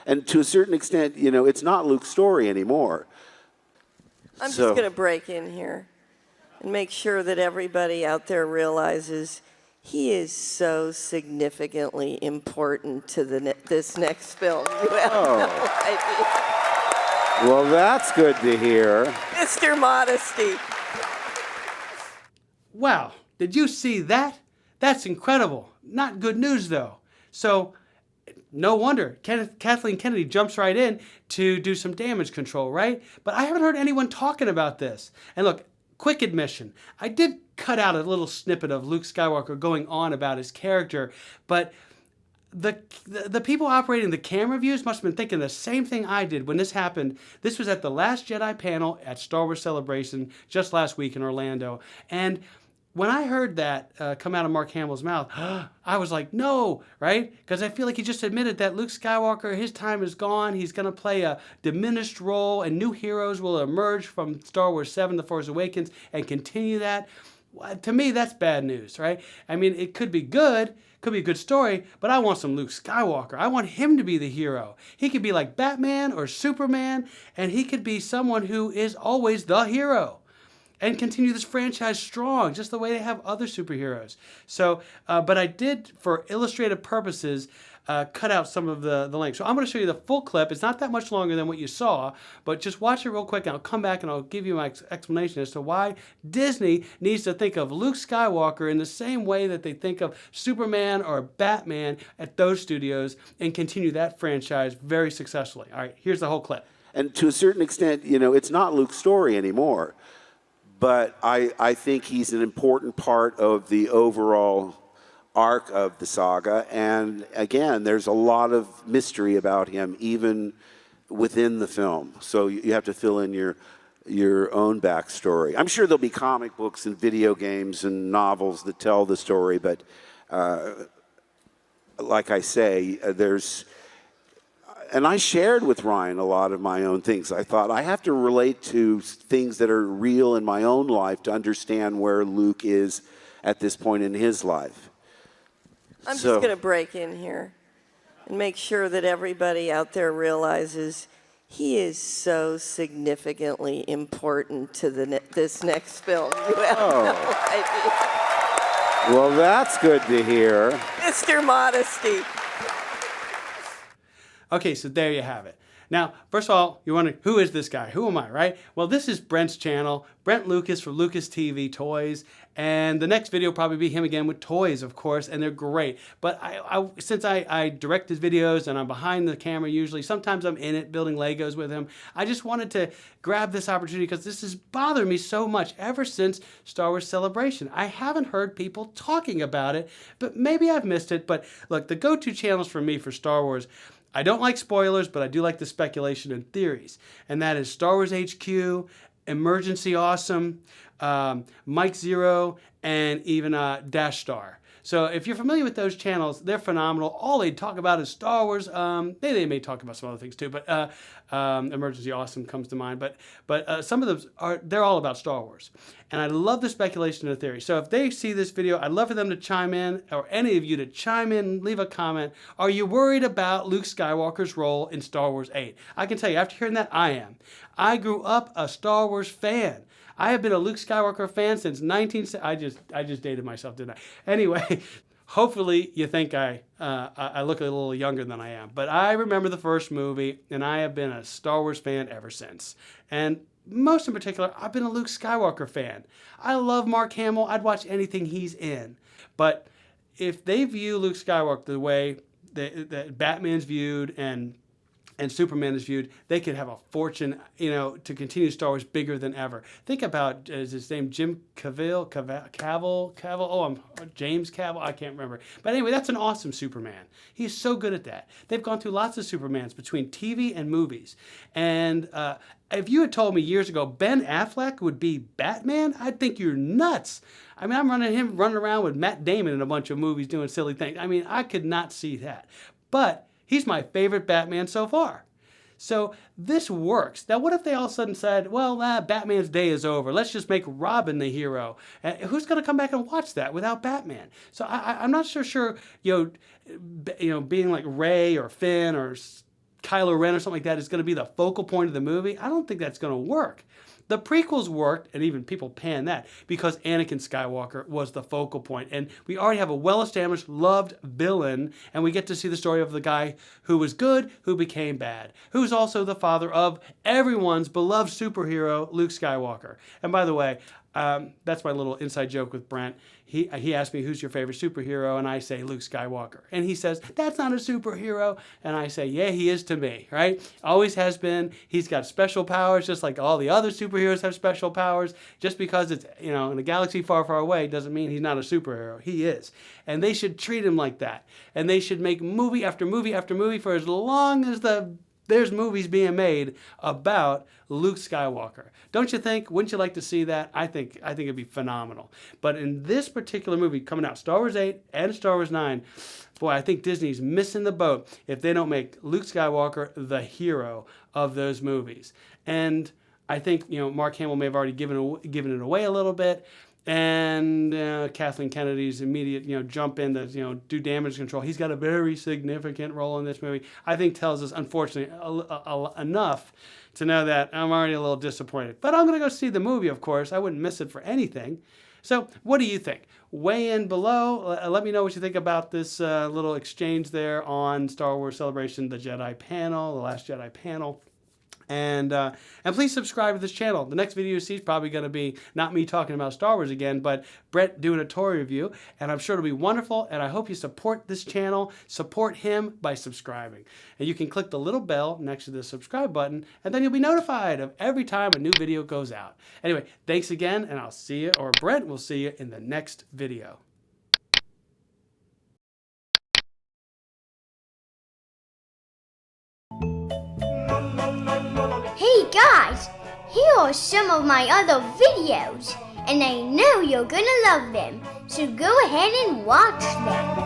And to a certain extent, it's not Luke's story anymore. I'm just going to break in here and make sure that everybody out there realizes he is so significantly important to this next film. You have no idea. Well, that's good to hear. Mr. Modesty. Wow, did you see that? That's incredible. Not good news, though. So, no wonder Kathleen Kennedy jumps right in to do some damage control, right? But I haven't heard anyone talking about this. And look, quick admission, I did cut out a little snippet of Luke Skywalker going on about his character, but the people operating the camera views must have been thinking the same thing I did when this happened. This was at the Last Jedi panel at Star Wars Celebration just last week in Orlando. And when I heard that come out of Mark Hamill's mouth, I was like, no, right? Because I feel like he just admitted that Luke Skywalker, his time is gone. He's going to play a diminished role, and new heroes will emerge from Star Wars 7, The Force Awakens, and continue that. To me, that's bad news, right? I mean, it could be good, could be a good story, but I want some Luke Skywalker. I want him to be the hero. He could be like Batman or Superman, and he could be someone who is always the hero and continue this franchise strong, just the way they have other superheroes. So, but I did, for illustrative purposes, cut out some of the links. So I'm going to show you the full clip. It's not that much longer than what you saw, but just watch it real quick, and I'll come back and I'll give you my explanation as to why Disney needs to think of Luke Skywalker in the same way that they think of Superman or Batman at those studios and continue that franchise very successfully. All right, here's the whole clip. And to a certain extent, it's not Luke's story anymore. But I think he's an important part of the overall arc of the saga. And again, there's a lot of mystery about him, even within the film. So you have to fill in your own backstory. I'm sure there'll be comic books and video games and novels that tell the story. But like I say, and I shared with Ryan a lot of my own things. I thought I have to relate to things that are real in my own life to understand where Luke is at this point in his life. I'm just going to break in here and make sure that everybody out there realizes he is so significantly important to this next film. You have no idea. Well, that's good to hear. Mr. Modesty. Okay, so there you have it. Now, first of all, you're wondering, who is this guy? Who am I, right? Well, this is Brent's channel, Brent Lucas for Lucas TV Toys, and the next video will probably be him again with toys, of course, and they're great. But since I direct his videos and I'm behind the camera usually, sometimes I'm in it building Legos with him, I just wanted to grab this opportunity because this has bothered me so much ever since Star Wars Celebration. I haven't heard people talking about it, but maybe I've missed it. But look, the go-to channels for me for Star Wars, I don't like spoilers, but I do like the speculation and theories. And that is Star Wars HQ, Emergency Awesome, Mike Zero, and even Dash Star. So if you're familiar with those channels, they're phenomenal. All they talk about is Star Wars. They may talk about some other things too, but Emergency Awesome comes to mind. But some of them they're all about Star Wars. And I love the speculation and the theory. So if they see this video, I'd love for them to chime in, or any of you to chime in, leave a comment. Are you worried about Luke Skywalker's role in Star Wars 8? I can tell you, after hearing that, I am. I grew up a Star Wars fan. I have been a Luke Skywalker fan since I just dated myself, didn't I? Anyway, hopefully you think I look a little younger than I am. But I remember the first movie, and I have been a Star Wars fan ever since. And most in particular, I've been a Luke Skywalker fan. I love Mark Hamill. I'd watch anything he's in. But if they view Luke Skywalker the way that Batman's viewed and Superman is viewed, they could have a fortune, to continue Star Wars bigger than ever. Think about, is his name Jim Cavill? James Cavill? I can't remember. But anyway, that's an awesome Superman. He's so good at that. They've gone through lots of Supermans between TV and movies. And if you had told me years ago Ben Affleck would be Batman, I'd think you're nuts. I mean, I'm running around with Matt Damon in a bunch of movies doing silly things. I mean, I could not see that. But he's my favorite Batman so far. So this works. Now, what if they all of a sudden said, well, Batman's day is over. Let's just make Robin the hero. Who's going to come back and watch that without Batman? So I'm not so sure, being like Rey or Finn or Kylo Ren or something like that is going to be the focal point of the movie. I don't think that's going to work. The prequels worked, and even people pan that, because Anakin Skywalker was the focal point. And we already have a well-established, loved villain, and we get to see the story of the guy who was good, who became bad, who's also the father of everyone's beloved superhero, Luke Skywalker. And by the way, that's my little inside joke with Brent. He asked me, who's your favorite superhero? And I say, Luke Skywalker. And he says, that's not a superhero. And I say, yeah, he is to me, right? Always has been. He's got special powers, just like all the other superheroes have special powers. Just because it's, in a galaxy far, far away doesn't mean he's not a superhero. He is. And they should treat him like that. And they should make movie after movie after movie for as long as there's movies being made about Luke Skywalker. Don't you think? Wouldn't you like to see that? I think it'd be phenomenal. But in this particular movie coming out, Star Wars 8 and Star Wars 9, boy, I think Disney's missing the boat if they don't make Luke Skywalker the hero of those movies. And I think, Mark Hamill may have already given it away a little bit. And Kathleen Kennedy's immediate, jump in to, do damage control. He's got a very significant role in this movie. I think tells us, unfortunately, enough to know that I'm already a little disappointed. But I'm going to go see the movie, of course. I wouldn't miss it for anything. So what do you think? Weigh in below. Let me know what you think about this little exchange there on Star Wars Celebration, the Jedi panel, the Last Jedi panel. And please subscribe to this channel. The next video you see is probably going to be not me talking about Star Wars again, but Brett doing a toy review. And I'm sure it'll be wonderful. And I hope you support this channel. Support him by subscribing. And you can click the little bell next to the subscribe button, and then you'll be notified of every time a new video goes out. Anyway, thanks again, and I'll see you, or Brett will see you in the next video. Hey guys, here are some of my other videos, and I know you're gonna love them, so go ahead and watch them.